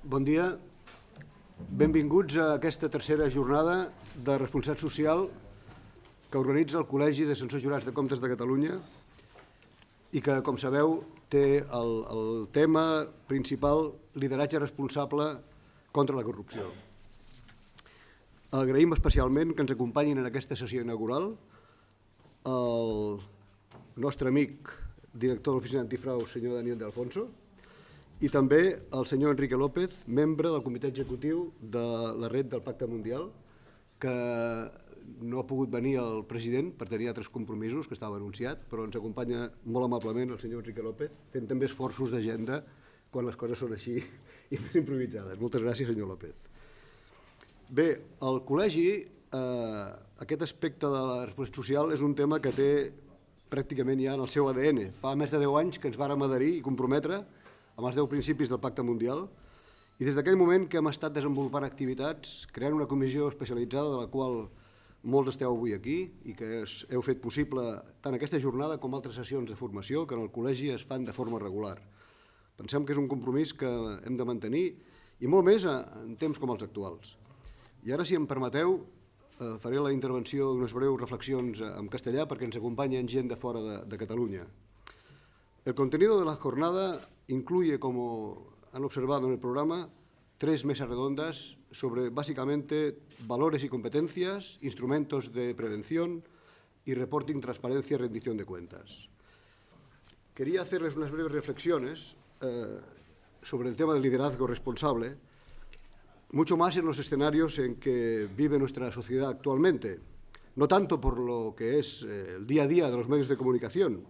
Bon dia. Benvinguts a aquesta tercera jornada de responsabilitat social que organitza el Col·legi de Censors Jurats de Comptes de Catalunya i que, com sabeu, té el tema principal lideratge responsable contra la corrupció. Agraïm especialment que ens acompanyin en aquesta sessió inaugural el nostre amic director de l'Oficina Antifrau, senyor Daniel de Alfonso, i també el senyor Enrique López, membre del comitè executiu de la Red del Pacte Mundial, que no ha pogut venir el president per tenir altres compromisos que estava anunciat, però ens acompanya molt amablement el senyor Enrique López, fent també esforços d'agenda quan les coses són així i més improvisades. Moltes gràcies, senyor López. Bé, el col·legi, aquest aspecte de la responsabilitat social és un tema que té pràcticament ja en el seu ADN. Fa més de 10 anys que ens vàrem adherir i comprometre amb els 10 principis del Pacte Mundial, i des d'aquell moment que hem estat desenvolupant activitats, creant una comissió especialitzada de la qual molts esteu avui aquí i que heu fet possible tant aquesta jornada com altres sessions de formació que en el col·legi es fan de forma regular. Pensem que és un compromís que hem de mantenir i molt més en temps com els actuals. I ara, si em permeteu, faré la intervenció d'unes breus reflexions en castellà perquè ens acompanya gent de fora de Cataluña. El contenido de la jornada incluye, como han observado en el programa, 3 mesas redondas sobre básicamente valores y competencias, instrumentos de prevención y reporting, transparencia y rendición de cuentas. Quería hacerles unas breves reflexiones sobre el tema del liderazgo responsable, mucho más en los escenarios en que vive nuestra sociedad actualmente, no tanto por lo que es el día a día de los medios de comunicación,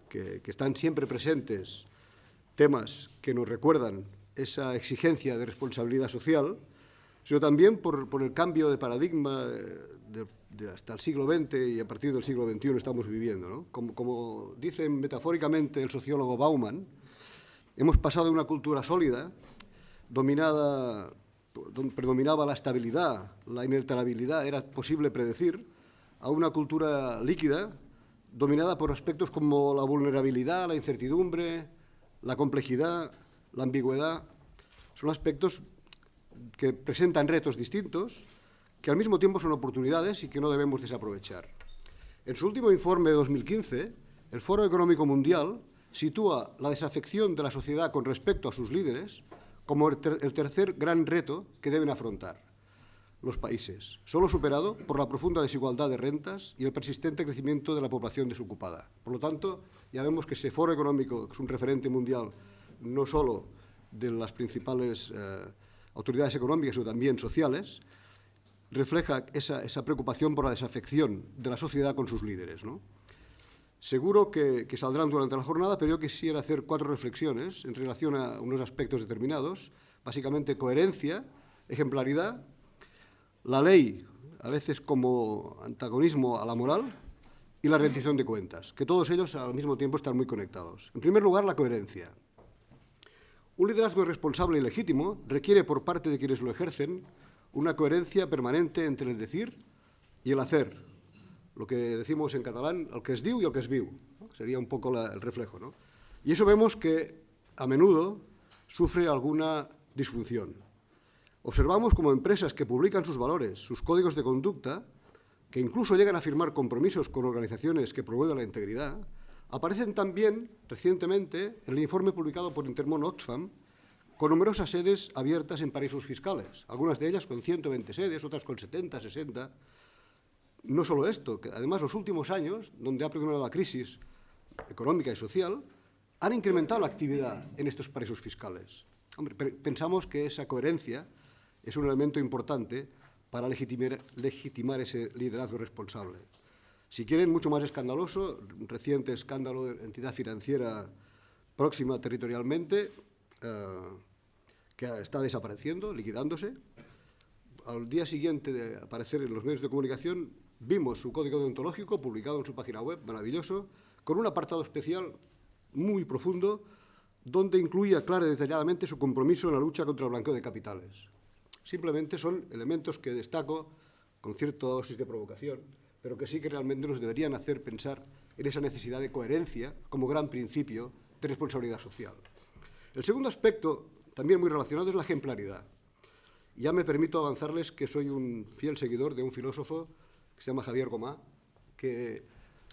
que están siempre presentes temas que nos recuerdan esa exigencia de responsabilidad social, sino también por el cambio de paradigma hasta el siglo XX y a partir del siglo XXI estamos viviendo, ¿no? Como dice metafóricamente el sociólogo Bauman, hemos pasado de una cultura sólida, donde predominaba la estabilidad, la inalterabilidad, era posible predecir, a una cultura líquida, dominada por aspectos como la vulnerabilidad, la incertidumbre, la complejidad, la ambigüedad. Son aspectos que presentan retos distintos, que al mismo tiempo son oportunidades y que no debemos desaprovechar. En su último informe de 2015, el Foro Económico Mundial sitúa la desafección de la sociedad con respecto a sus líderes como el tercer gran reto que deben afrontar los países, solo superado por la profunda desigualdad de rentas y el persistente crecimiento de la población desocupada. Por lo tanto, ya vemos que ese foro económico, que es un referente mundial no solo de las principales autoridades económicas, sino también sociales, refleja esa preocupación por la desafección de la sociedad con sus líderes, ¿no? Seguro que saldrán durante la jornada, pero yo quisiera hacer 4 reflexiones en relación a unos aspectos determinados, básicamente coherencia, ejemplaridad, la ley, a veces como antagonismo a la moral, y la rendición de cuentas, que todos ellos al mismo tiempo están muy conectados. En primer lugar, la coherencia. Un liderazgo responsable y legítimo requiere por parte de quienes lo ejercen una coherencia permanente entre el decir y el hacer. Lo que decimos en catalán, el que es diu y el que es viu, ¿no? Sería un poco el reflejo, ¿no? Y eso vemos que a menudo sufre alguna disfunción. Observamos como empresas que publican sus valores, sus códigos de conducta, que incluso llegan a firmar compromisos con organizaciones que promueven la integridad, aparecen también recientemente en el informe publicado por Intermon Oxfam con numerosas sedes abiertas en paraísos fiscales, algunas de ellas con 120 sedes, otras con 70, 60. No solo esto, que además los últimos años, donde ha predominado la crisis económica y social, han incrementado la actividad en estos paraísos fiscales. Hombre, pensamos que esa coherencia es un elemento importante para legitimar ese liderazgo responsable. Si quieren, mucho más escandaloso, un reciente escándalo de entidad financiera próxima territorialmente, que está desapareciendo, liquidándose. Al día siguiente de aparecer en los medios de comunicación, vimos su código deontológico publicado en su página web, maravilloso, con un apartado especial muy profundo, donde incluía clara y detalladamente su compromiso en la lucha contra el blanqueo de capitales. Simplemente son elementos que destaco con cierta dosis de provocación, pero que sí que realmente nos deberían hacer pensar en esa necesidad de coherencia como gran principio de responsabilidad social. El segundo aspecto también muy relacionado, es la ejemplaridad. Ya me permito avanzarles que soy un fiel seguidor de un filósofo que se llama Javier Gomá, que,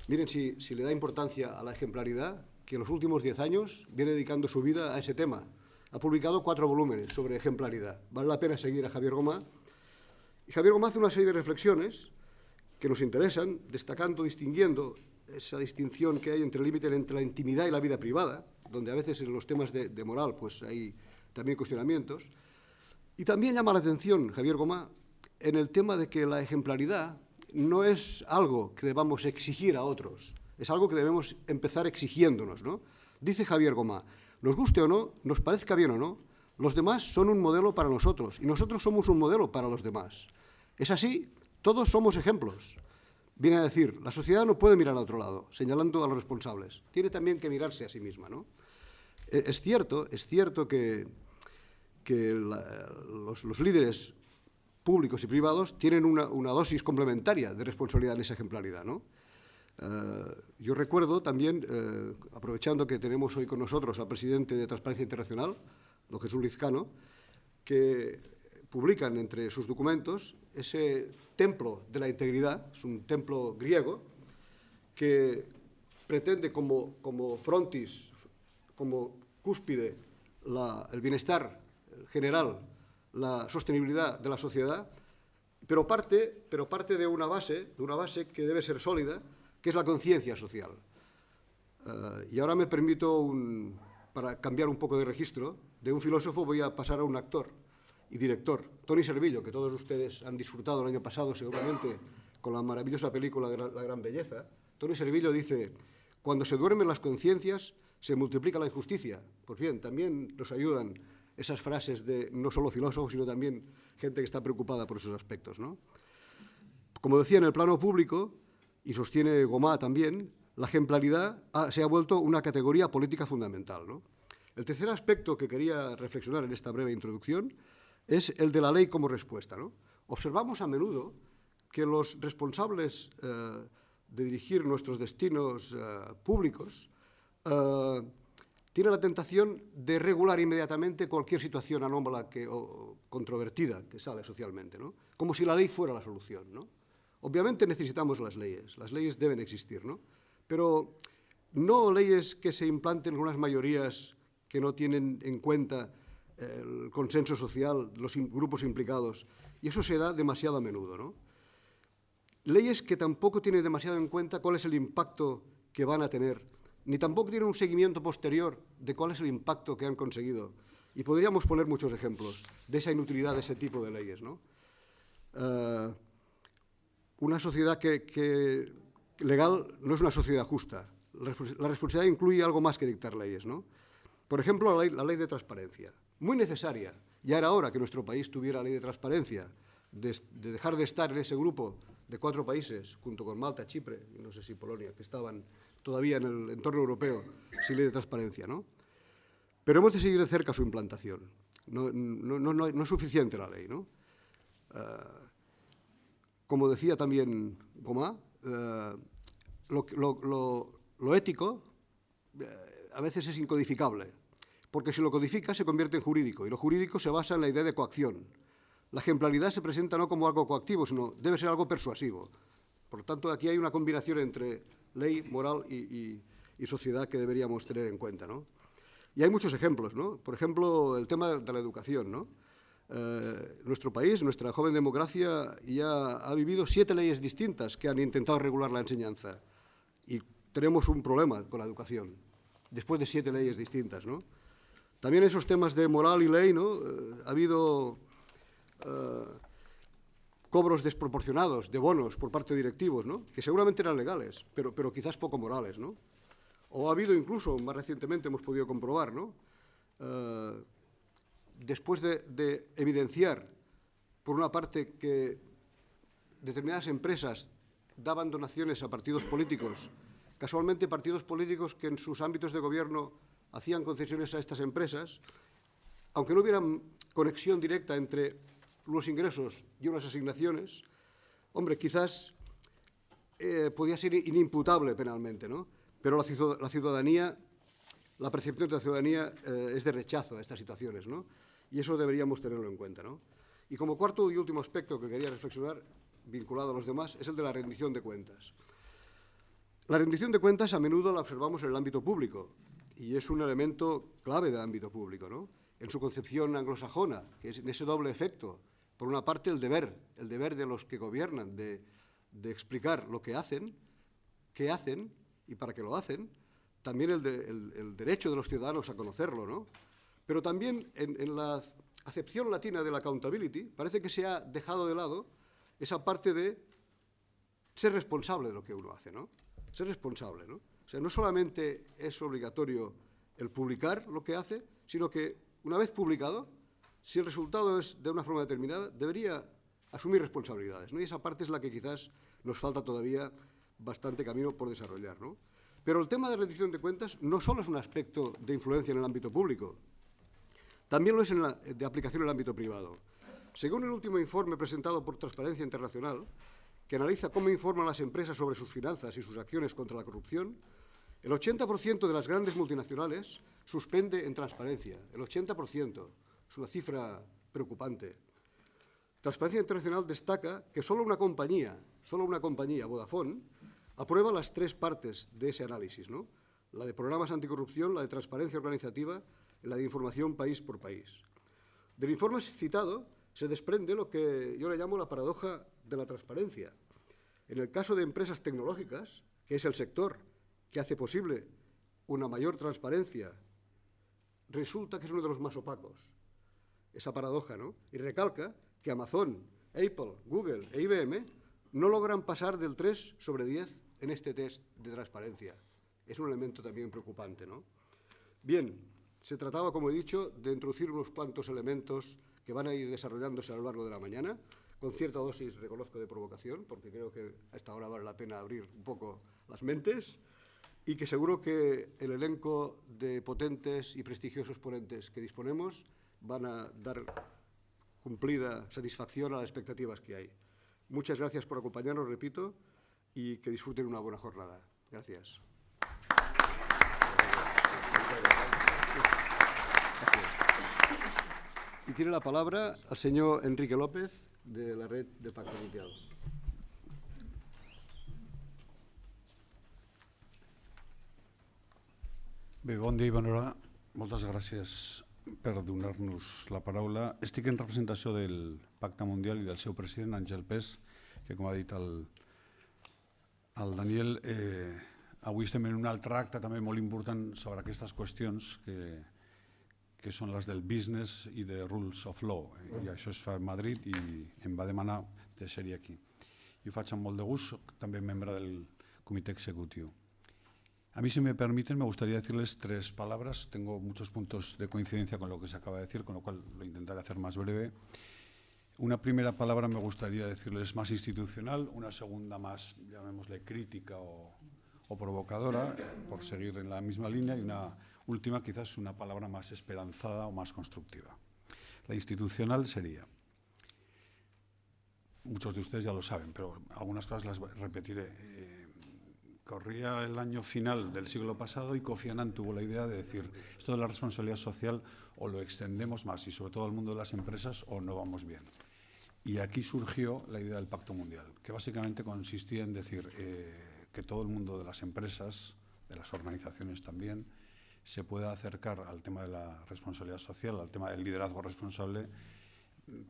miren si le da importancia a la ejemplaridad, que en los últimos 10 años viene dedicando su vida a ese tema. Ha publicado 4 volúmenes sobre ejemplaridad. Vale la pena seguir a Javier Gomá. Y Javier Gomá hace una serie de reflexiones que nos interesan, destacando, distinguiendo esa distinción que hay entre el límite entre la intimidad y la vida privada, donde a veces en los temas de moral pues hay también cuestionamientos. Y también llama la atención Javier Gomá en el tema de que la ejemplaridad no es algo que debamos exigir a otros, es algo que debemos empezar exigiéndonos, ¿no? Dice Javier Gomá, nos guste o no, nos parezca bien o no, los demás son un modelo para nosotros y nosotros somos un modelo para los demás. Es así, todos somos ejemplos. Viene a decir, la sociedad no puede mirar a otro lado, señalando a los responsables, tiene también que mirarse a sí misma, ¿no? Es cierto que los líderes públicos y privados tienen una dosis complementaria de responsabilidad en esa ejemplaridad, ¿no? Yo recuerdo también, aprovechando que tenemos hoy con nosotros al presidente de Transparencia Internacional, don Jesús Lizcano, que publican entre sus documentos ese templo de la integridad, es un templo griego, que pretende como frontis, como cúspide, el bienestar general, la sostenibilidad de la sociedad, pero parte de una base que debe ser sólida, que es la conciencia social. Y ahora me permito, para cambiar un poco de registro, de un filósofo voy a pasar a un actor y director, Toni Servillo, que todos ustedes han disfrutado el año pasado seguramente con la maravillosa película La Gran Belleza. Toni Servillo dice, cuando se duermen las conciencias, se multiplica la injusticia. Pues bien, también nos ayudan esas frases de no solo filósofos, sino también gente que está preocupada por esos aspectos, ¿no? Como decía, en el plano público, y sostiene Gomá también, la ejemplaridad se ha vuelto una categoría política fundamental, ¿no? El tercer aspecto que quería reflexionar en esta breve introducción es el de la ley como respuesta, ¿no? Observamos a menudo que los responsables de dirigir nuestros destinos públicos tienen la tentación de regular inmediatamente cualquier situación anómala o controvertida que sale socialmente, ¿no? Como si la ley fuera la solución, ¿no? Obviamente necesitamos las leyes deben existir, ¿no? Pero no leyes que se implanten con unas mayorías que no tienen en cuenta el consenso social, los grupos implicados, y eso se da demasiado a menudo, ¿no? Leyes que tampoco tienen demasiado en cuenta cuál es el impacto que van a tener, ni tampoco tienen un seguimiento posterior de cuál es el impacto que han conseguido. Y podríamos poner muchos ejemplos de esa inutilidad de ese tipo de leyes, ¿no? Una sociedad que legal no es una sociedad justa. La responsabilidad incluye algo más que dictar leyes, ¿no? Por ejemplo, la ley de transparencia, muy necesaria. Ya era hora que nuestro país tuviera ley de transparencia, de dejar de estar en ese grupo de 4 países, junto con Malta, Chipre, y no sé si Polonia, que estaban todavía en el entorno europeo sin ley de transparencia, ¿no? Pero hemos de seguir de cerca su implantación. No es suficiente la ley, ¿no? Como decía también Gomá, lo ético a veces es incodificable, porque si lo codifica se convierte en jurídico, y lo jurídico se basa en la idea de coacción. La ejemplaridad se presenta no como algo coactivo, sino debe ser algo persuasivo. Por lo tanto, aquí hay una combinación entre ley, moral y sociedad que deberíamos tener en cuenta, ¿no? Y hay muchos ejemplos, ¿no? Por ejemplo, el tema de la educación, ¿no? Nuestro país, nuestra joven democracia, ya ha vivido 7 leyes distintas que han intentado regular la enseñanza. Y tenemos un problema con la educación, después de 7 leyes distintas, ¿no? También esos temas de moral y ley, ¿no? Ha habido cobros desproporcionados de bonos por parte de directivos, ¿no? Que seguramente eran legales, pero quizás poco morales, ¿no? O ha habido incluso, más recientemente hemos podido comprobar, ¿no? Después de evidenciar, por una parte, que determinadas empresas daban donaciones a partidos políticos, casualmente partidos políticos que en sus ámbitos de gobierno hacían concesiones a estas empresas, aunque no hubiera conexión directa entre los ingresos y unas asignaciones, hombre, quizás podía ser inimputable penalmente, ¿no? Pero la ciudadanía la percepción de la ciudadanía es de rechazo a estas situaciones, ¿no? Y eso deberíamos tenerlo en cuenta, ¿no? Y como cuarto y último aspecto que quería reflexionar, vinculado a los demás, es el de la rendición de cuentas. La rendición de cuentas a menudo la observamos en el ámbito público y es un elemento clave del ámbito público, ¿no? En su concepción anglosajona, que es en ese doble efecto. Por una parte, el deber de los que gobiernan de explicar lo que hacen, qué hacen y para qué lo hacen. También el derecho de los ciudadanos a conocerlo, ¿no? Pero también en la acepción latina de la accountability parece que se ha dejado de lado esa parte de ser responsable de lo que uno hace, ¿no? Ser responsable, ¿no? O sea, no solamente es obligatorio el publicar lo que hace, sino que una vez publicado, si el resultado es de una forma determinada, debería asumir responsabilidades, ¿no? Y esa parte es la que quizás nos falta todavía bastante camino por desarrollar, ¿no? Pero el tema de rendición de cuentas no solo es un aspecto de influencia en el ámbito público, también lo es de aplicación en el ámbito privado. Según el último informe presentado por Transparencia Internacional, que analiza cómo informan las empresas sobre sus finanzas y sus acciones contra la corrupción, el 80% de las grandes multinacionales suspende en transparencia. El 80%. Es una cifra preocupante. Transparencia Internacional destaca que solo una compañía, Vodafone, aprueba las tres partes de ese análisis, ¿no? La de programas anticorrupción, la de transparencia organizativa y la de información país por país. Del informe citado se desprende lo que yo le llamo la paradoja de la transparencia. En el caso de empresas tecnológicas, que es el sector que hace posible una mayor transparencia, resulta que es uno de los más opacos. Esa paradoja, ¿no? Y recalca que Amazon, Apple, Google e IBM no logran pasar del 3 sobre 10 en este test de transparencia. Es un elemento también preocupante, ¿no? Bien, se trataba, como he dicho, de introducir unos cuantos elementos que van a ir desarrollándose a lo largo de la mañana, con cierta dosis, reconozco, de provocación, porque creo que a esta hora vale la pena abrir un poco las mentes, y que seguro que el elenco de potentes y prestigiosos ponentes que disponemos van a dar cumplida satisfacción a las expectativas que hay. Muchas gracias por acompañarnos, repito, y que disfruten una buena jornada. Gracias. Y tiene la palabra el señor Enrique López, de la Red de Pacte Mundial. Bé, bon dia i bona hora. Moltes gràcies per donar-nos la paraula. Estic en representació del Pacte Mundial i del seu president, Àngel Pes, que, com ha dit el Daniel, avui estem en un altre acte també molt important sobre aquestes qüestions que són les del business i de rules of law. I això es fa a Madrid i em va demanar de ser-hi aquí. I ho faig amb molt de gust, soc també membre del comitè executiu. A mí, si me permiten, me gustaría decirles tres palabras. Tengo muchos puntos de coincidencia con lo que se acaba de decir, con lo cual lo intentaré hacer más breve. Una primera palabra me gustaría decirles más institucional, una segunda más, llamémosle, crítica o provocadora, por seguir en la misma línea, y una última, quizás una palabra más esperanzada o más constructiva. La institucional sería, muchos de ustedes ya lo saben, pero algunas cosas las repetiré. Corría el año final del siglo pasado y Kofi Annan tuvo la idea de decir, esto de la responsabilidad social o lo extendemos más y sobre todo al mundo de las empresas o no vamos bien. Y aquí surgió la idea del Pacto Mundial, que básicamente consistía en decir que todo el mundo de las empresas, de las organizaciones también, se pueda acercar al tema de la responsabilidad social, al tema del liderazgo responsable,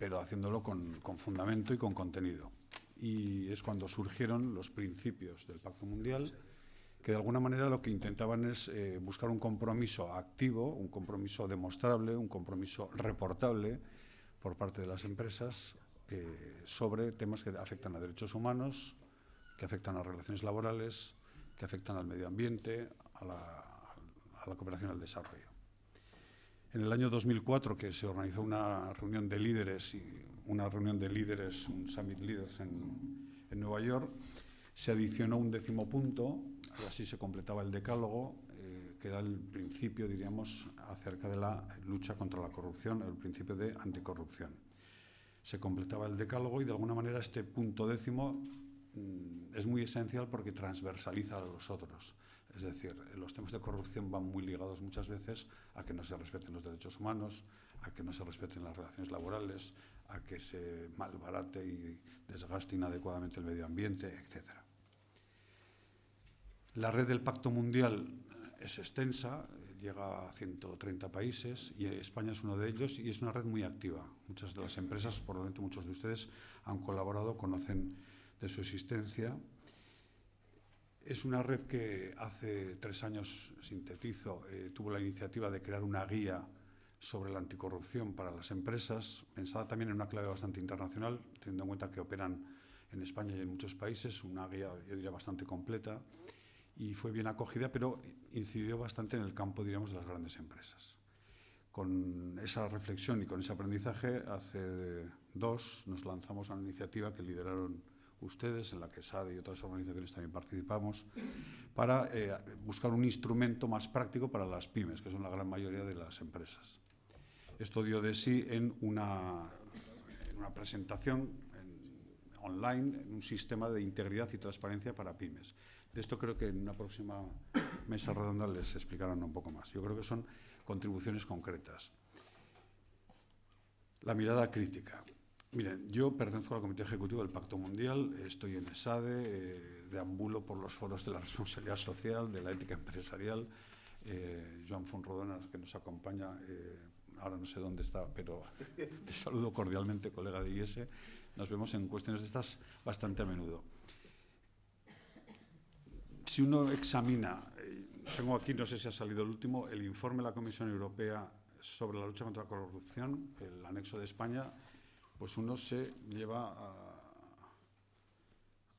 pero haciéndolo con fundamento y con contenido. Y es cuando surgieron los principios del Pacto Mundial, que de alguna manera lo que intentaban es buscar un compromiso activo, un compromiso demostrable, un compromiso reportable por parte de las empresas sobre temas que afectan a derechos humanos, que afectan a relaciones laborales, que afectan al medio ambiente, a la cooperación al desarrollo. En el año 2004, que se organizó una reunión de líderes, un Summit Leaders en Nueva York, se adicionó un 10º punto, y así se completaba el decálogo, que era el principio, diríamos, acerca de la lucha contra la corrupción, el principio de anticorrupción. Se completaba el decálogo y, de alguna manera, este punto 10º es muy esencial porque transversaliza a los otros. Es decir, los temas de corrupción van muy ligados muchas veces a que no se respeten los derechos humanos, a que no se respeten las relaciones laborales, a que se malbarate y desgaste inadecuadamente el medio ambiente, etc. La red del Pacto Mundial es extensa, llega a 130 países y España es uno de ellos y es una red muy activa. Muchas de las empresas, probablemente muchos de ustedes han colaborado, conocen de su existencia. Es una red que hace 3 años, sintetizo, tuvo la iniciativa de crear una guía sobre la anticorrupción para las empresas, pensada también en una clave bastante internacional, teniendo en cuenta que operan en España y en muchos países, una guía, yo diría, bastante completa, y fue bien acogida, pero incidió bastante en el campo, diríamos, de las grandes empresas. Con esa reflexión y con ese aprendizaje, hace 2 nos lanzamos a una iniciativa que lideraron ustedes, en la que SADE y otras organizaciones también participamos, para buscar un instrumento más práctico para las pymes, que son la gran mayoría de las empresas. Esto dio de sí en una presentación online, en un sistema de integridad y transparencia para pymes. De esto creo que en una próxima mesa redonda les explicarán un poco más. Yo creo que son contribuciones concretas. La mirada crítica. Miren, yo pertenezco al Comité Ejecutivo del Pacto Mundial, estoy en ESADE, deambulo por los foros de la responsabilidad social, de la ética empresarial. Joan Fonrodona, que nos acompaña, ahora no sé dónde está, pero te saludo cordialmente, colega de IES. Nos vemos en cuestiones de estas bastante a menudo. Si uno examina, tengo aquí, no sé si ha salido el último, el informe de la Comisión Europea sobre la lucha contra la corrupción, el anexo de España, pues uno se lleva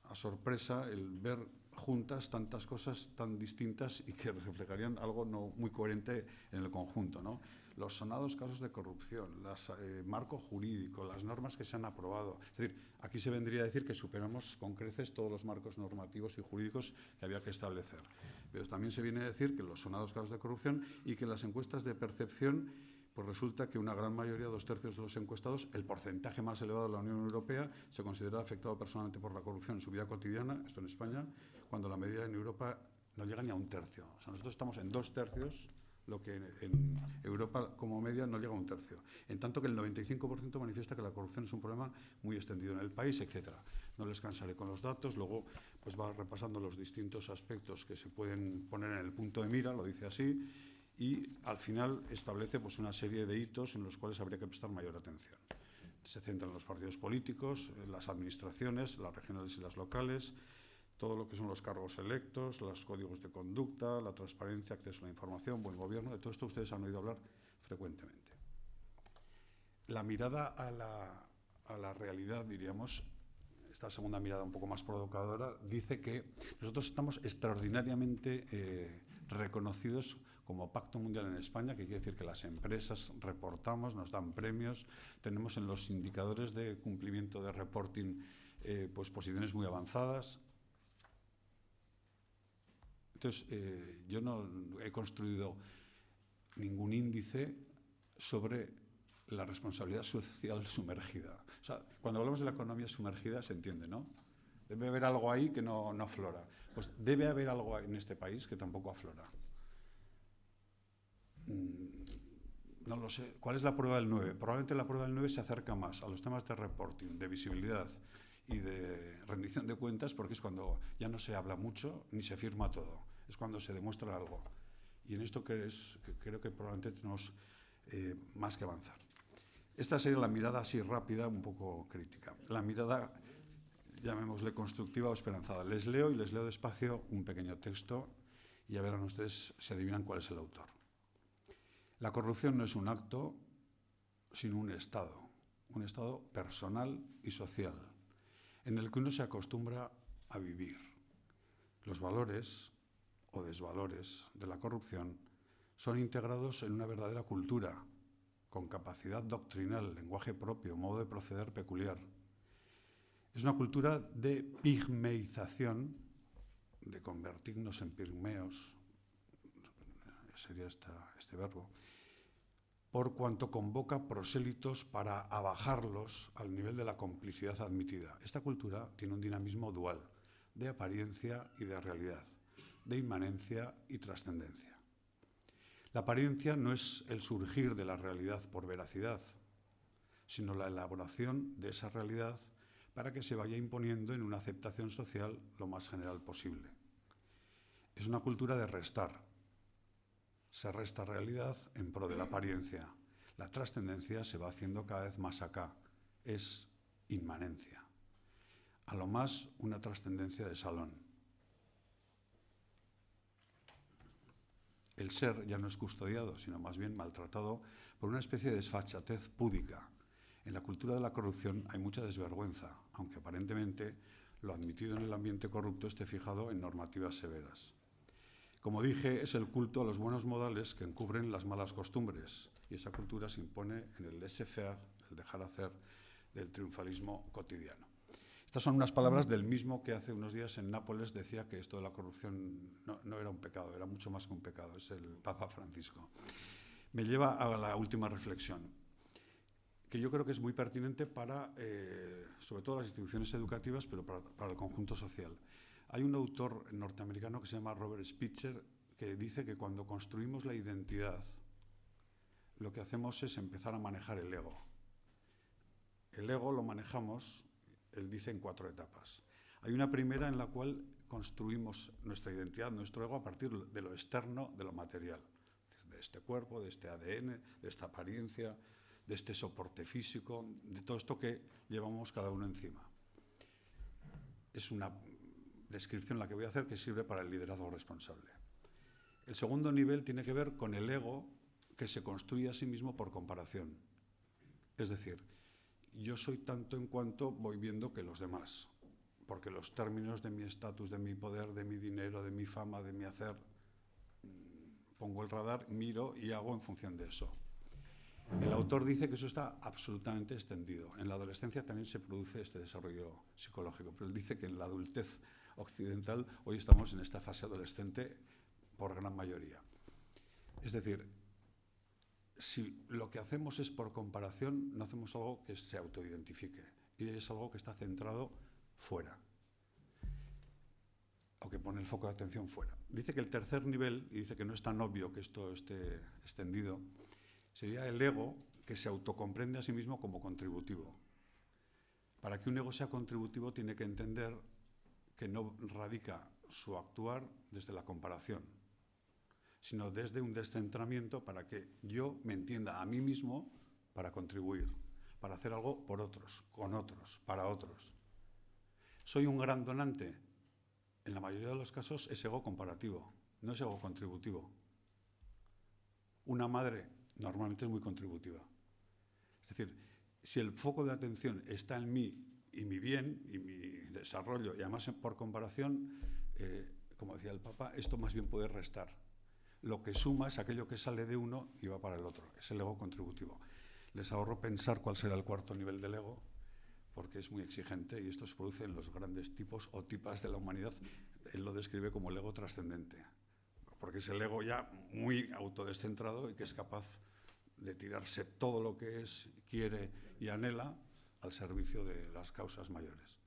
a sorpresa el ver juntas tantas cosas tan distintas y que reflejarían algo no muy coherente en el conjunto, ¿no? Los sonados casos de corrupción, el marco jurídico, las normas que se han aprobado. Es decir, aquí se vendría a decir que superamos con creces todos los marcos normativos y jurídicos que había que establecer. Pero también se viene a decir que los sonados casos de corrupción y que las encuestas de percepción, pues resulta que una gran mayoría, 2/3 de los encuestados, el porcentaje más elevado de la Unión Europea, se considera afectado personalmente por la corrupción en su vida cotidiana, esto en España, cuando la media en Europa no llega ni a 1/3. O sea, nosotros estamos en 2/3, lo que en Europa como media no llega a 1/3. En tanto que el 95% manifiesta que la corrupción es un problema muy extendido en el país, etc. No les cansaré con los datos, luego pues va repasando los distintos aspectos que se pueden poner en el punto de mira, lo dice así, y al final establece pues una serie de hitos en los cuales habría que prestar mayor atención. Se centra en los partidos políticos, en las administraciones, las regionales y las locales, todo lo que son los cargos electos, los códigos de conducta, la transparencia, acceso a la información, buen gobierno, de todo esto ustedes han oído hablar frecuentemente. La mirada a la realidad, diríamos, esta segunda mirada un poco más provocadora, dice que nosotros estamos extraordinariamente reconocidos como Pacto Mundial en España, que quiere decir que las empresas reportamos, nos dan premios, tenemos en los indicadores de cumplimiento de reporting pues posiciones muy avanzadas. Entonces, yo no he construido ningún índice sobre la responsabilidad social sumergida. O sea, cuando hablamos de la economía sumergida se entiende, ¿no? Debe haber algo ahí que no aflora. Pues debe haber algo en este país que tampoco aflora. No lo sé. ¿Cuál es la prueba del 9? Probablemente la prueba del 9 se acerca más a los temas de reporting, de visibilidad y de rendición de cuentas, porque es cuando ya no se habla mucho ni se firma todo. Es cuando se demuestra algo. Y en esto creo que probablemente tenemos más que avanzar. Esta sería la mirada así rápida, un poco crítica. La mirada, llamémosle constructiva o esperanzada. Les leo y les leo despacio un pequeño texto y ya verán ustedes si adivinan cuál es el autor. La corrupción no es un acto, sino un estado personal y social, en el que uno se acostumbra a vivir. Los valores o desvalores de la corrupción son integrados en una verdadera cultura, con capacidad doctrinal, lenguaje propio, modo de proceder peculiar. Es una cultura de pigmeización, de convertirnos en pigmeos, sería este verbo, por cuanto convoca prosélitos para abajarlos al nivel de la complicidad admitida. Esta cultura tiene un dinamismo dual, de apariencia y de realidad. de inmanencia y trascendencia. La apariencia no es el surgir de la realidad por veracidad, sino la elaboración de esa realidad para que se vaya imponiendo en una aceptación social lo más general posible. Es una cultura de restar. Se resta realidad en pro de la apariencia. La trascendencia se va haciendo cada vez más acá. Es inmanencia. A lo más, una trascendencia de salón. El ser ya no es custodiado, sino más bien maltratado por una especie de desfachatez púdica. En la cultura de la corrupción hay mucha desvergüenza, aunque aparentemente lo admitido en el ambiente corrupto esté fijado en normativas severas. Como dije, es el culto a los buenos modales que encubren las malas costumbres, y esa cultura se impone en el laissez-faire, el dejar hacer, del triunfalismo cotidiano. Estas son unas palabras del mismo que hace unos días en Nápoles decía que esto de la corrupción no era un pecado, era mucho más que un pecado, es el Papa Francisco. Me lleva a la última reflexión, que yo creo que es muy pertinente para, sobre todo las instituciones educativas, pero para el conjunto social. Hay un autor norteamericano que se llama Robert Spitzer que dice que cuando construimos la identidad, lo que hacemos es empezar a manejar el ego. El ego lo manejamos, él dice, en 4 etapas. Hay una primera en la cual construimos nuestra identidad, nuestro ego, a partir de lo externo, de lo material, de este cuerpo, de este ADN, de esta apariencia, de este soporte físico, de todo esto que llevamos cada uno encima. Es una descripción la que voy a hacer que sirve para el liderazgo responsable. El segundo nivel tiene que ver con el ego que se construye a sí mismo por comparación. Es decir, yo soy tanto en cuanto voy viendo que los demás, porque los términos de mi estatus, de mi poder, de mi dinero, de mi fama, de mi hacer, pongo el radar, miro y hago en función de eso. El autor dice que eso está absolutamente extendido. En la adolescencia también se produce este desarrollo psicológico, pero él dice que en la adultez occidental hoy estamos en esta fase adolescente por gran mayoría. Es decir, si lo que hacemos es por comparación, no hacemos algo que se autoidentifique, y es algo que está centrado fuera, o que pone el foco de atención fuera. Dice que el tercer nivel, y dice que no es tan obvio que esto esté extendido, sería el ego que se autocomprende a sí mismo como contributivo. Para que un ego sea contributivo tiene que entender que no radica su actuar desde la comparación, sino desde un descentramiento para que yo me entienda a mí mismo para contribuir, para hacer algo por otros, con otros, para otros. ¿Soy un gran donante? En la mayoría de los casos es ego comparativo, no es ego contributivo. Una madre normalmente es muy contributiva. Es decir, si el foco de atención está en mí y mi bien y mi desarrollo, y además por comparación, como decía el Papa, esto más bien puede restar. Lo que suma es aquello que sale de uno y va para el otro. Es el ego contributivo. Les ahorro pensar cuál será el cuarto nivel del ego, porque es muy exigente y esto se produce en los grandes tipos o tipas de la humanidad. Él lo describe como el ego trascendente, porque es el ego ya muy autodescentrado y que es capaz de tirarse todo lo que es, quiere y anhela al servicio de las causas mayores.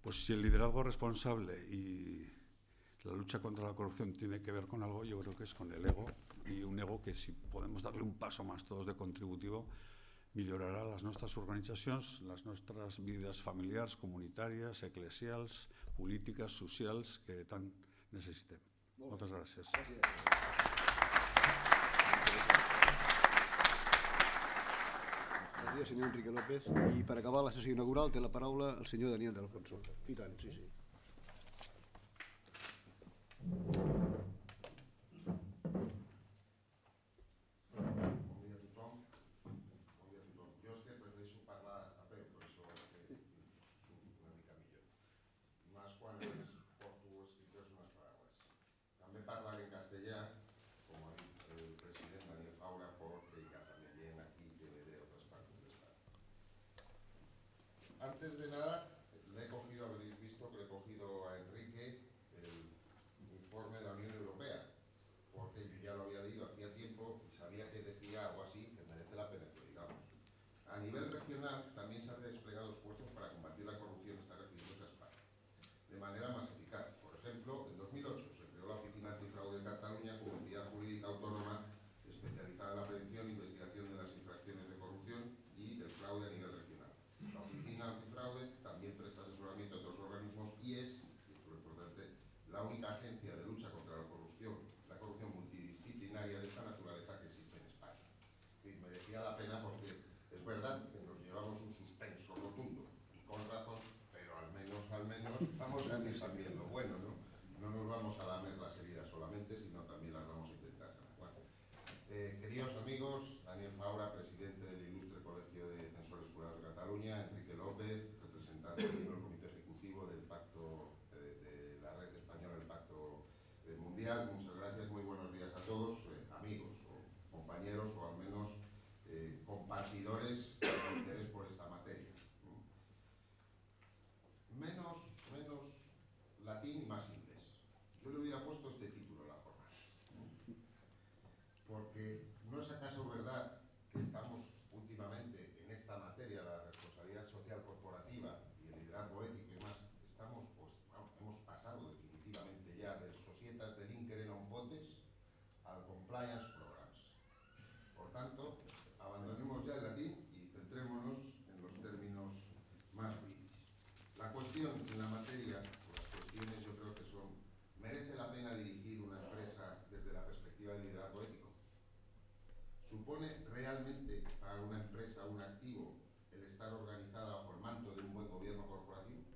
Pues si el liderazgo responsable y la lucha contra la corrupción tiene que ver con algo, yo creo que es con el ego, y un ego que si podemos darle un paso más todos de contributivo, millorarà les nostres organitzacions, les nostres vides familiars, comunitàries, eclesials, polítiques, socials, que tant necessitem. Moltes gràcies. Gràcies, senyor Enrique López. I per acabar la sessió inaugural té la paraula el senyor Daniel de Alfonso. I tant, sí, sí. Antes de nada, le he cogido, habréis visto que le he cogido a Enrique el informe de la Unión Europea, porque yo ya lo había leído hacía tiempo y sabía que decía algo así que merece la pena que digamos. A nivel regional también se han desplegado esfuerzos para combatir la corrupción, está refiriéndose a España, de manera más eficaz. Por ejemplo, en 2008 se creó la merecía la pena porque es verdad que nos llevamos un suspenso rotundo y con razón, pero al menos vamos a ver también lo bueno, ¿no? No nos vamos a lamer las heridas solamente, sino también las vamos a intentar sanar. Bueno, queridos amigos, Daniel Faura, presidente del Ilustre Colegio de Censores Jurados de Cataluña, Enrique López, representante del Comité Ejecutivo del Pacto de la Red Española del Pacto Mundial, muchas gracias, muy buenos días a todos, amigos o compañeros o al menos compartidores de interés por esta materia. Menos latín y más inglés. Yo le hubiera puesto este título a la jornada. Porque ¿no es acaso verdad que estamos últimamente en esta materia, la responsabilidad social corporativa y el liderazgo ético y más, estamos, pues, hemos pasado definitivamente ya del Societas delinquere non potes al compliance programs? Por tanto, abandonemos ya el latín y centrémonos en los términos más british. La cuestión en la materia, las cuestiones yo creo que son, ¿merece la pena dirigir una empresa desde la perspectiva del liderazgo ético? ¿Supone realmente para una empresa un activo el estar organizada bajo el manto de un buen gobierno corporativo?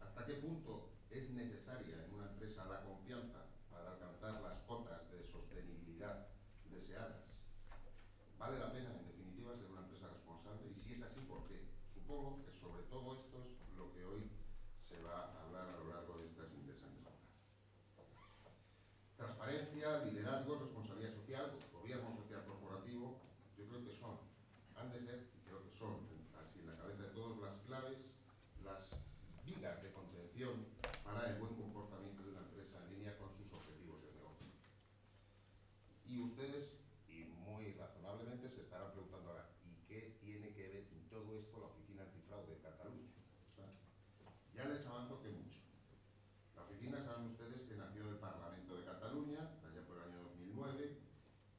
¿Hasta qué punto es necesaria en una empresa la confianza para alcanzar las cotas de sostenibilidad deseadas? ¿Vale la pena, en definitiva, ser una empresa responsable? Y si es así, ¿por qué? Supongo que sobre todo esto es lo que hoy se va a hablar a lo largo de estas interesantes jornadas. Transparencia, liderazgo, responsabilidad social, gobierno social corporativo, yo creo que son, han de ser, y creo que son, así en la cabeza de todos, las claves, las vigas de contención para el buen comportamiento de una empresa en línea con sus objetivos de negocio. Y ustedes, y muy razonablemente, se estarán preguntando ahora, ¿y qué tiene que ver en todo esto la Oficina Antifraude de Cataluña? Ya les avanzo que mucho. La oficina, saben ustedes que nació del Parlamento de Cataluña, allá por el año 2009,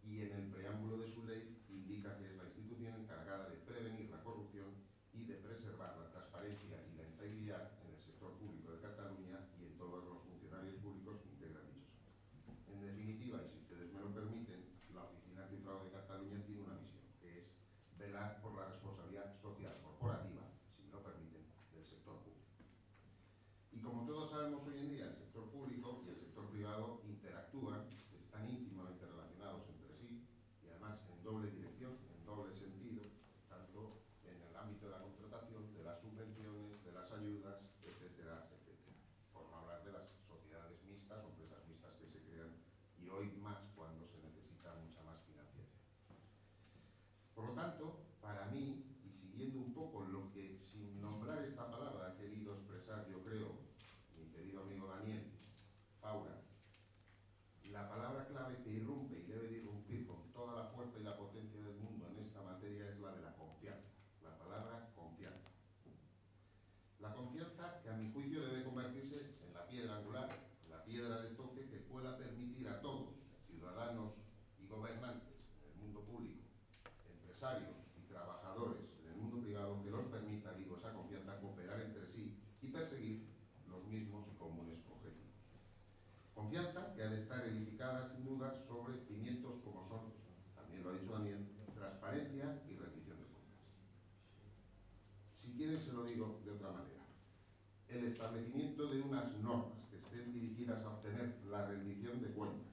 y en el preámbulo de su ley indica que es la institución encargada de prevenir la corrupción y de preservar la transparencia y la integridad en el sector público de Cataluña y en todos los funcionarios públicos que integran dichos órganos. En definitiva, y si ustedes me lo permiten, la Oficina Antifraude de Cataluña tiene una misión, que es velar por la responsabilidad social corporativa, si me lo permiten, del sector público. Y como todos sabemos hoy en día, el sector público y el sector privado interactúan, están íntimamente relacionados entre sí y además en doble dirección, en doble sentido, tanto en el ámbito de la contratación, de las subvenciones, de las ayudas, etcétera, etcétera. Por no hablar de las sociedades mixtas o empresas mixtas que se crean y hoy más cuando se necesita mucha más financiación. Por lo tanto, para mí, y siguiendo un poco lo que, sin nombrar esta palabra, ha querido expresar, yo creo, mi querido amigo Daniel Faura, la palabra clave que irrumpe y debe de irrumpir con toda la fuerza y la potencia del mundo en esta materia es la de la confianza, la palabra confianza. La confianza que a mi juicio debe convertirse en la piedra angular, la piedra de toque que pueda permitir a todos, ciudadanos y gobernantes en el mundo público, empresarios y trabajadores en el mundo privado, que los permita, digo, esa confianza, cooperar entre sí y perseguir los mismos y comunes objetivos. Confianza que ha de estar edificada sin duda sobre cimientos como son, también lo ha dicho Daniel, transparencia y rendición de cuentas. Si quieren se lo digo de otra manera. El establecimiento de unas normas que estén dirigidas a obtener la rendición de cuentas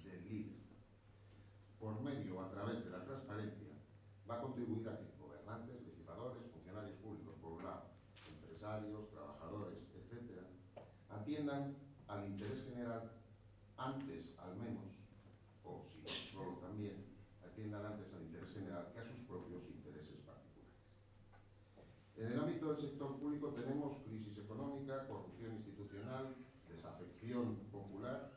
del líder por medio o a través de la transparencia va a contribuir a que gobernantes, legisladores, funcionarios públicos, por un lado, empresarios, trabajadores, etcétera, atiendan al interés general antes, al menos, o si no solo también, atiendan antes al interés general que a sus propios intereses particulares. En el ámbito del sector público tenemos crisis económica, corrupción institucional, desafección popular,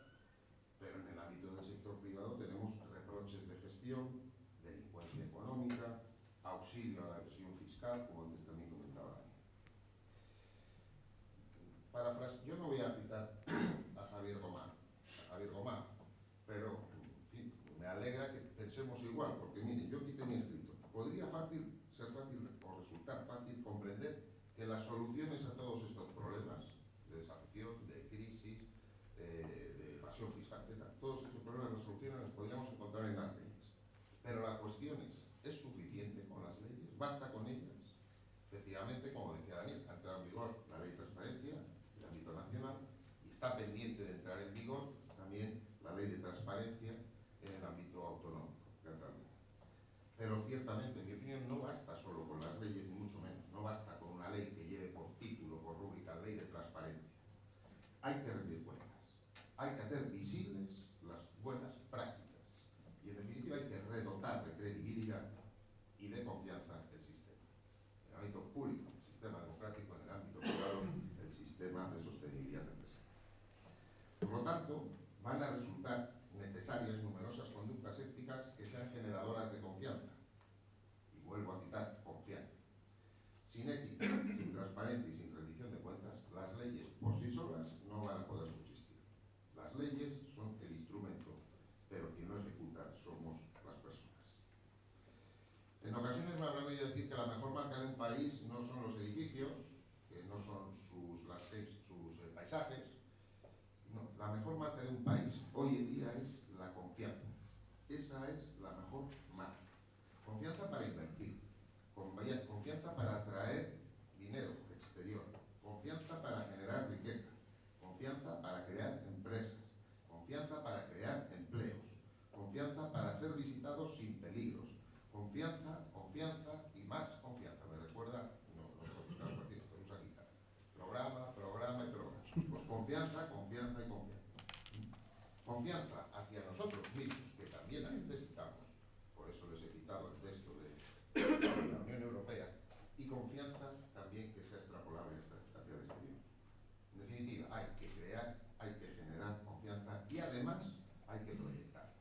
pero en el ámbito del sector privado tenemos reproches de gestión, delincuencia económica, auxilio a la evasión fiscal, como antes también comentaba Daniel. Yo no voy a citar a Javier Gomá, pero en fin, me alegra que pensemos igual, porque miren, yo aquí tenía escrito, podría ser fácil o resultar fácil comprender que las soluciones a todos estos problemas de desafección, de crisis, de evasión fiscal, etc., todos estos problemas, las soluciones las podríamos encontrar en las leyes. Pero la cuestión basta con ellas. Efectivamente, como decía Daniel, ha entrado en vigor la Ley de Transparencia en el ámbito nacional y está pendiente de entrar en vigor también la Ley de Transparencia en el ámbito autonómico, Cataluña. Pero ciertamente, en mi opinión, no basta solo con las leyes, ni mucho menos. No basta con una ley que lleve por título, por rúbrica, Ley de Transparencia. Hay que rendir cuentas. Hay que hacer visibles las buenas prácticas. Y, en definitiva, hay que redotar de credibilidad y de confianza el sistema. En el ámbito público, el sistema democrático; en el ámbito privado, el sistema de sostenibilidad empresarial. Por lo tanto, van a resultar necesarias numerosas conductas éticas que sean generadoras de confianza. Y vuelvo a citar, confianza. Sin ética, sin transparencia y sin rendición de cuentas, las leyes por sí solas no van a poder subsistir. Las leyes son el instrumento, pero quien lo ejecuta somos las personas. En ocasiones me habrán oído decir que la mejor marca de un país no son los edificios, que no son sus paisajes. No, la mejor marca de un país hoy en día es la confianza. Esa es la mejor marca. Confianza para invertir, confianza para atraer dinero exterior, confianza para generar riqueza, confianza para crear empresas, confianza para crear empleos, confianza para ser visitados sin peligros, confianza, confianza y más confianza. Me recuerda, usa guitarra. Programa y programa. Pues confianza, confianza y confianza. Confianza hacia nosotros mismos, que también la necesitamos, por eso les he citado el texto de la Unión Europea, y confianza también que sea extrapolable hacia el exterior. En definitiva, hay que crear, hay que generar confianza y además hay que proyectar.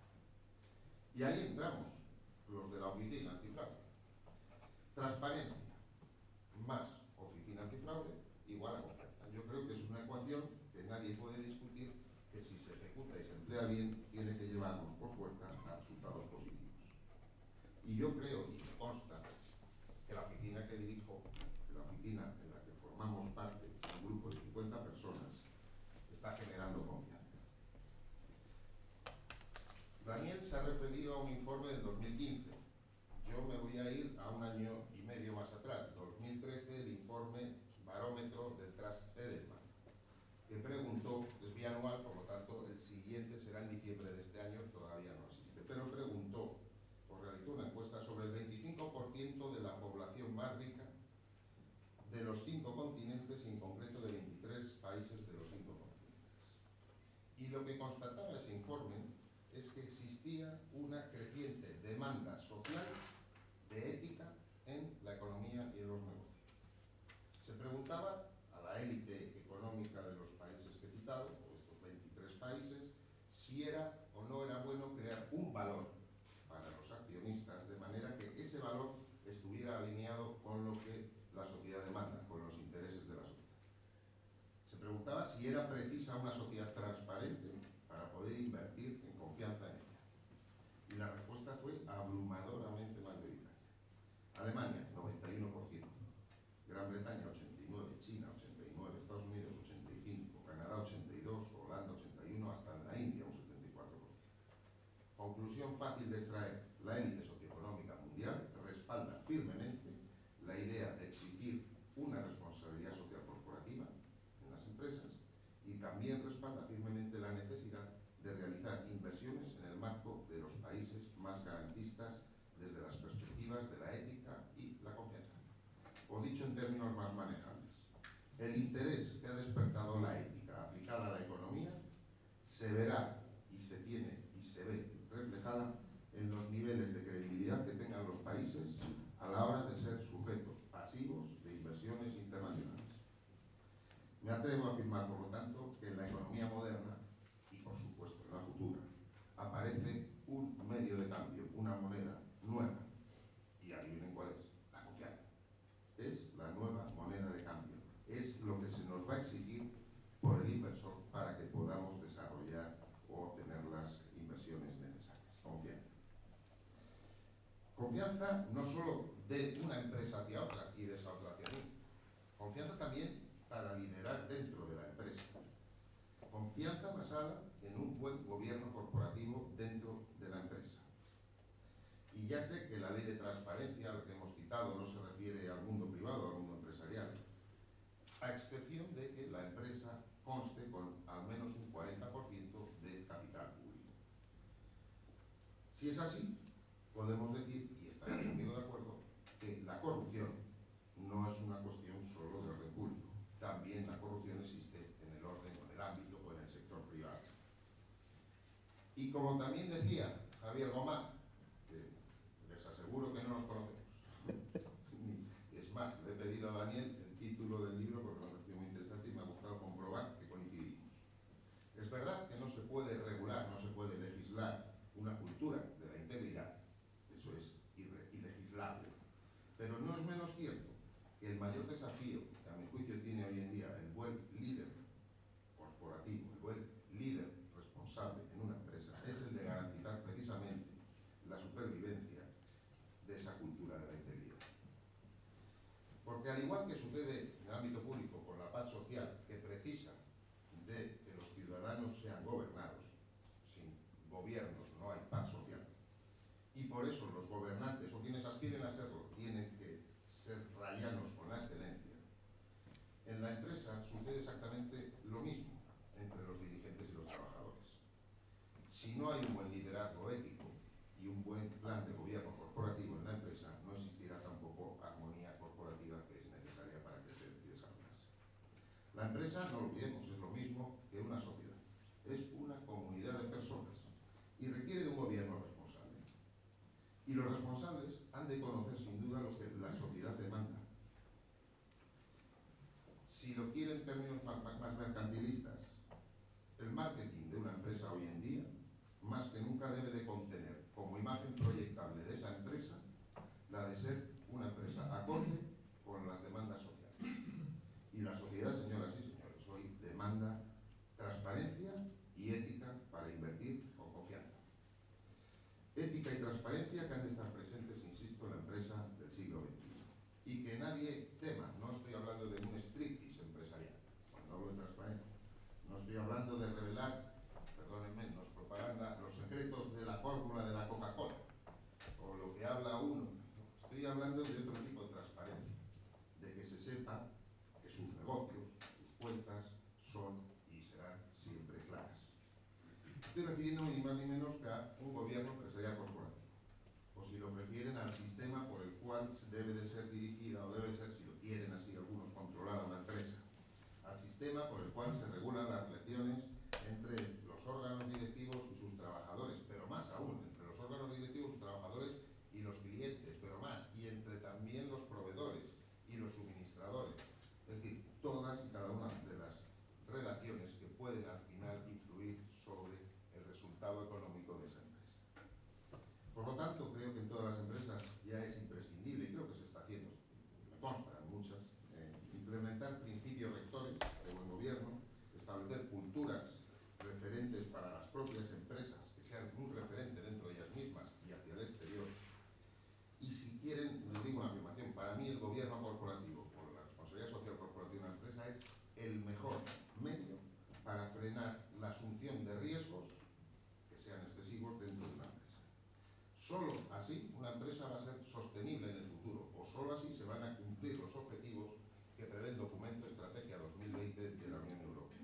Y ahí entramos los de la Oficina Antifraude. Transparencia más Oficina Antifraude igual a confianza. Yo creo que es una ecuación que nadie puede discutir, que si se ejecuta y se emplea bien, tiene que llevarnos por fuerza a resultados positivos. Y yo creo, y me consta, que la oficina que dirijo, la oficina en la que formamos parte, un grupo de 50 personas, está generando confianza. Daniel se ha referido a un informe del 2015. Yo me voy a ir a un año y medio más atrás, 2013, el informe Barómetro del Trust Edelman, que preguntó, es bianual, por lo tanto el siguiente será en diciembre de este año, todavía no existe, pero preguntó, o realizó una encuesta sobre el 25% de la población más rica de los 5 continentes, y en concreto de 23 países de los 5 continentes. Y lo que constataba ese informe es que existía una creciente demanda social de ética en la economía y en los negocios. Se preguntaba a la élite económica de los países que he citado, o estos 23 países, si era o no era bueno crear un valor para los accionistas, de manera que ese valor estuviera alineado con lo que la sociedad demanda, con los intereses de la sociedad. Se preguntaba si era precisa una sociedad transparente para poder invertir en confianza en ella. Y la respuesta fue abrumadoramente mayoritaria. Alemania, 91%. Gran Bretaña, 89%. China, 89%. Estados Unidos, 85%. Canadá, 82%. Holanda, 81%. Hasta en la India, un 74%. Conclusión fácil de extraer. La élite socioeconómica mundial respalda firmemente la idea de exigir una responsabilidad social corporativa en las empresas y también respalda firmemente la necesidad de realizar inversiones en el marco de los países más garantistas desde las perspectivas de la ética y la confianza. O dicho en términos más manejables, el interés que ha despertado la ética aplicada a la economía se verá y se tiene y se ve reflejada en los niveles de credibilidad que tengan los países a la hora de ser sujetos pasivos de inversiones internacionales. Me atrevo a afirmar, por lo tanto, que en la economía moderna, y por supuesto en la futura, aparece un medio de cambio, una moneda nueva. Y adivinen cuál es, la confianza. Es la nueva moneda de cambio. Es lo que se nos va a exigir por el inversor para que podamos desarrollar o obtener las inversiones necesarias. Confianza. Confianza no solo de una empresa hacia otra y de esa otra hacia mí. Confianza también para liderar dentro de la empresa. Confianza basada en un buen gobierno corporativo dentro de la empresa. Y Y ya sé que la ley de transparencia, la que hemos citado, no se refiere al mundo privado, al mundo empresarial, a excepción de que la empresa conste con al menos un 40% de capital público. Si es así, podemos decir, y estarán conmigo de acuerdo, que la corrupción no es una cuestión solo de orden público. También la corrupción existe en el orden o en el ámbito o en el sector privado. Y como también decía Javier Gomá, que les aseguro que no los conocemos, es más, le he pedido a Daniel el título del libro porque me ha parecido muy interesante y me ha gustado comprobar que coincidimos. Es verdad que no se puede regular, no se puede legislar una cultura de la integridad, eso es ilegislable, pero no es menos cierto que el mayor desafío que a mi juicio tiene hoy en día el buen líder corporativo, el buen líder responsable en una empresa, es el de garantizar precisamente la supervivencia de esa cultura de la integridad. Porque al igual que sucede en el ámbito público con la paz social, que precisa de que los ciudadanos sean gobernados, sin gobiernos no hay paz social, y por eso los gobernantes o quienes aspiren a serlo tienen que ser rayanos con la excelencia, en la empresa sucede exactamente lo mismo entre los dirigentes y los trabajadores. Si no hay un buen liderazgo ético y un buen plan de gobierno corporativo en la empresa, no existirá tampoco armonía corporativa que es necesaria para crecer y desarrollarse. La empresa, no lo olvidemos, es lo mismo que una sociedad. Es una comunidad de personas y requiere de un gobierno responsable. Y los responsables han de conocer sin duda lo que la sociedad demanda. Si lo quieren en términos más mercantilistas, el marketing de una empresa hoy en día, más que nunca debe de contener como imagen proyectable de esa empresa, la de ser una empresa acorde con las demandas sociales. Y la sociedad, señoras y señores, hoy demanda transparencia y ética para invertir con confianza. Ética y transparencia que han de estar presentes, insisto, en la empresa del siglo XXI. Y que nadie tema, no estoy hablando de un striptease empresarial, cuando hablo de transparencia. No estoy hablando de revelar, perdónenme, no es propaganda, los secretos de la fórmula de la Coca-Cola, o lo que habla uno. Estoy hablando de otro tipo de transparencia, de que se sepa que sus negocios, sus cuentas, son y serán siempre claras. Estoy refiriéndome ni más ni menos que a un gobierno empresarial corporativo, o si lo prefieren al sistema por el cual debe de ser dirigida, o debe ser, si lo quieren así algunos, controlada una empresa, al sistema por el cual se regulan las relaciones entre los órganos directivos y sus trabajadores, pero más aún, entre los órganos directivos, sus trabajadores y los clientes, pero más, y entre también los proveedores y los suministradores. Es decir, todas y cada una de las relaciones que pueden al final influir sobre el resultado económico de esa empresa. Por lo tanto, creo que en todas las empresas ya es imprescindible, y creo que se está haciendo, me consta en muchas, implementar principios rectores de buen gobierno, establecer culturas referentes para las propias empresas, que sean un referente dentro de ellas mismas y hacia el exterior. Y si quieren, les digo una afirmación, para mí el gobierno corporativo, o la responsabilidad social corporativa de una empresa, es el mejor medio para frenar la asunción de riesgos que sean excesivos dentro de una empresa. Solo así una empresa va a ser sostenible en el futuro, o solo así se van a cumplir los objetivos que prevé el documento Estrategia 2020 de la Unión Europea.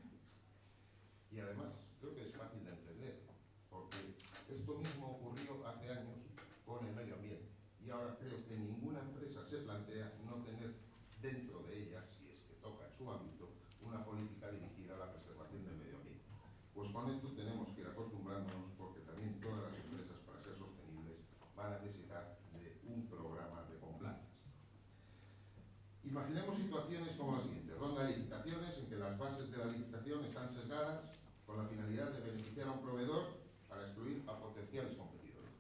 Y además, creo que es fácil de entender, porque esto mismo ocurrió hace años con el medio ambiente. Y ahora creo que ninguna empresa se plantea no tener dentro de ella, si es que toca en su ámbito, una política dirigida a la preservación del medio ambiente. Pues con esto tenemos que ir acostumbrándonos, porque también todas las empresas, para ser sostenibles, van a necesitar de un programa de compliance. Imaginemos situaciones como la siguiente: ronda de licitaciones en que las bases de la licitación están sesgadas con la finalidad de beneficiar a un proveedor para excluir a potenciales competidores.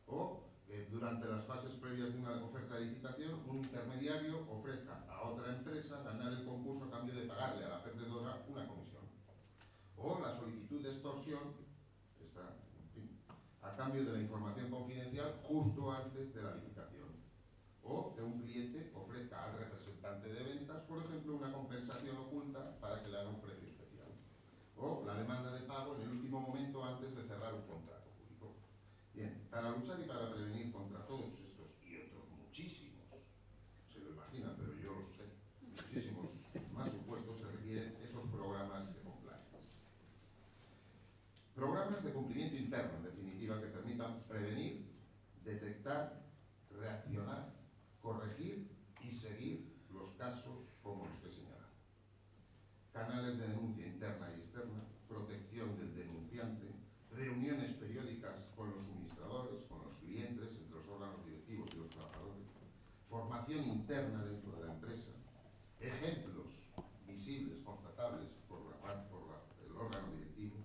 O que durante las fases previas de una oferta de licitación, un intermediario ofrezca a otra empresa ganar el concurso a cambio de pagarle a la perdedora una comisión. O la solicitud de extorsión, a cambio de la información confidencial justo antes de la licitación. O que un cliente ofrezca al representante de ventas, por ejemplo, una compensación oculta para que le haga un precio especial. O la demanda de pago en el último momento antes de cerrar un contrato público. Bien, Para luchar y para prevenir contra todos estos y otros muchísimos, se lo imaginan, pero yo lo sé, muchísimos más supuestos, se requieren esos programas de compliance. Programas de cumplimiento interno, en definitiva, que permitan prevenir, detectar, reaccionar, corregir y seguir los casos como los que señalan. Canales de denuncia interna y externa, protección del denunciante, reuniones periódicas con los suministradores, con los clientes, entre los órganos directivos y los trabajadores, formación interna dentro de la empresa, ejemplos visibles, constatables por el órgano directivo,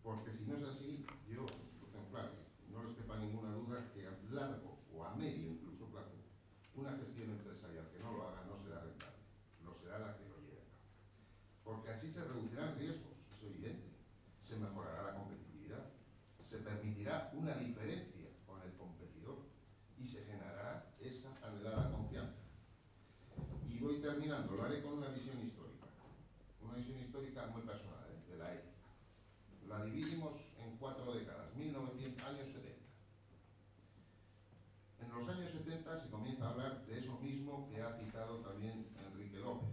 porque si no es así, yo lo tengo claro, no les quepa ninguna duda que a largo o a medio incluso plazo, una gestión empresarial que no lo haga no será rentable, no será la que lo lleve a cabo. Porque así se reducirán riesgos, es evidente, se mejorará la competitividad, se permitirá una diferencia con el competidor y se generará esa anhelada confianza. Y voy terminando, lo haré con una visión histórica muy personal, de la ética. La dividimos en 4 décadas, 1900, años 70. En los años 70 se comienza a hablar de eso mismo que ha citado también Enrique López,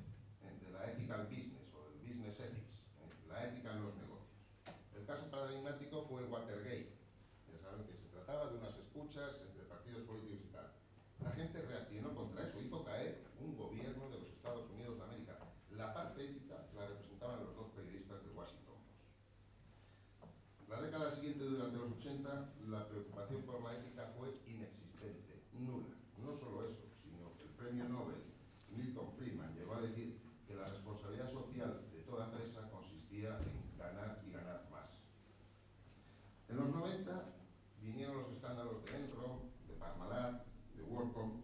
de la ethical business o del business ethics, la ética en los negocios. El caso paradigmático fue el Watergate. Ya saben que se trataba de unas escuchas entre partidos políticos y tal. La gente reaccionó contra eso, hizo caer un gobierno de los Estados Unidos de América. La parte ética la representaban los 2 periodistas de Washington Post. La década siguiente, durante los 80, la preocupación por la ética fue inexistente, nula. No solo eso, sino que el premio Nobel Milton Friedman llegó a decir que la responsabilidad social de toda empresa consistía en ganar y ganar más. En los 90 vinieron los escándalos de Enron, de Parmalat, de WorldCom,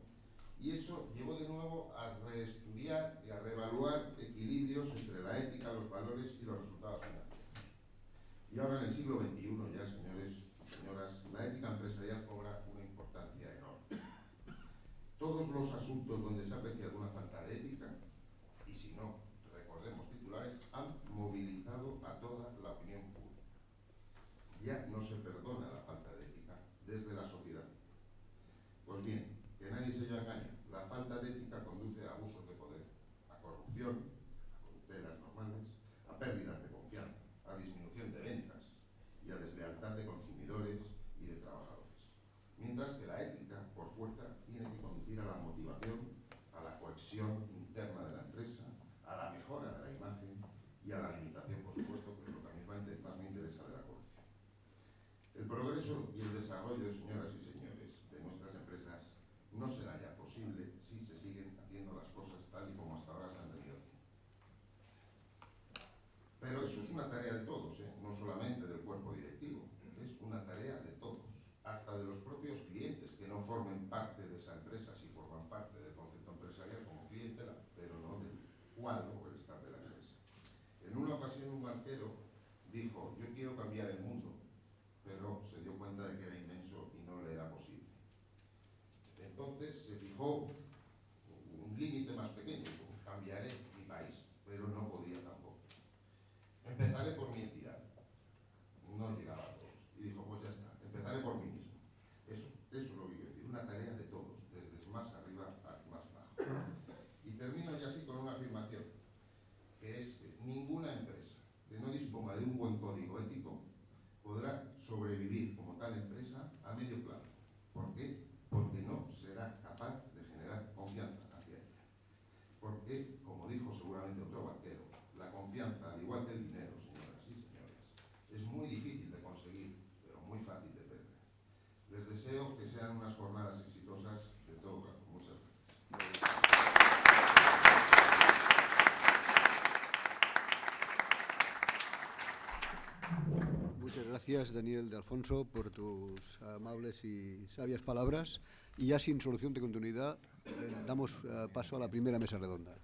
y eso llevó de nuevo a reestudiar y a reevaluar equilibrios entre la ética, los valores y los resultados financieros. Y ahora en el siglo XXI ya, señores y señoras, la ética empresarial cobra una importancia enorme. Todos los asuntos donde se ha apreciado una falta de ética, y si no, recordemos titulares, han movilizado a toda la opinión pública. Ya no se perdona la falta de ética desde la sociedad. Pues bien, que nadie se yo engañe, la falta de ética conduce a abusos de poder, a corrupción, a corruptelas normales, a pérdidas de confianza, a disminución de ventas y a deslealtad de consumidores y de trabajadores. Mientras que la ética, por fuerza, tiene que conducir a la motivación, a la cohesión interna de la empresa, a la mejora de la imagen y a la limitación, por supuesto, que es lo que a mí más me interesa de la corrupción. El progreso y el desarrollo, señoras y señores, de nuestras empresas no será ya posible si se siguen haciendo las cosas tal y como hasta ahora se han tenido. Pero eso es una tarea de todos, no solamente del cuerpo directivo, es una tarea de todos, hasta de los propios clientes que no formen parte de esa empresa, si forman parte del concepto empresarial como clientela, pero no del cuadro o el estar de la empresa. En una ocasión un banquero dijo, yo quiero cambiar el mundo, pero se dio cuenta de que era inmenso y no le era posible. Entonces se fijó un límite más pequeño, cambiaré mi país, pero no podía tampoco. Empezaré por mi entidad. No llegaba a todos. Y dijo, pues ya está, empezaré por mí mismo. Eso es lo que quiero decir, una tarea de todos, desde más arriba a más abajo. Y termino ya así con una afirmación, que es que ninguna empresa que no disponga de un buen código ético podrá sobrevivir como tal empresa a medio plazo. ¿Por qué? Porque no será capaz de generar confianza hacia ella. Porque, como dijo seguramente otro banquero, la confianza, al igual que el dinero, señoras y señores, es muy difícil de conseguir, pero muy fácil de perder. Les deseo que sean unas jornadas exitosas de todo corazón. Muchas gracias. Muchas gracias, Daniel de Alfonso, por tus amables y sabias palabras. Y ya sin solución de continuidad, damos paso a la primera mesa redonda.